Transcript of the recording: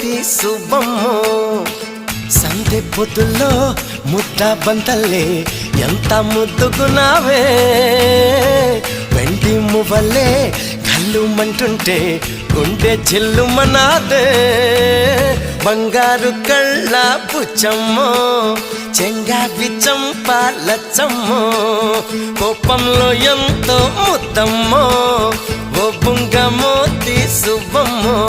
మోతి సుబ్బమ్మో సందె పొద్దుల్లో ముద్ద బంతల్లే ఎంత ముద్దుగున్నావే వెండి మువ్వలే కళ్ళు మంటుంటే గుండె చిల్లుమనాదే బంగారు కళ్ళ బుచ్చమ్మో చెంగావి చంపాలచ్చమ్మో కోపంలో ఎంతో ముద్దమ్మో ఓ బుంగ మోతి సుబ్బమ్మో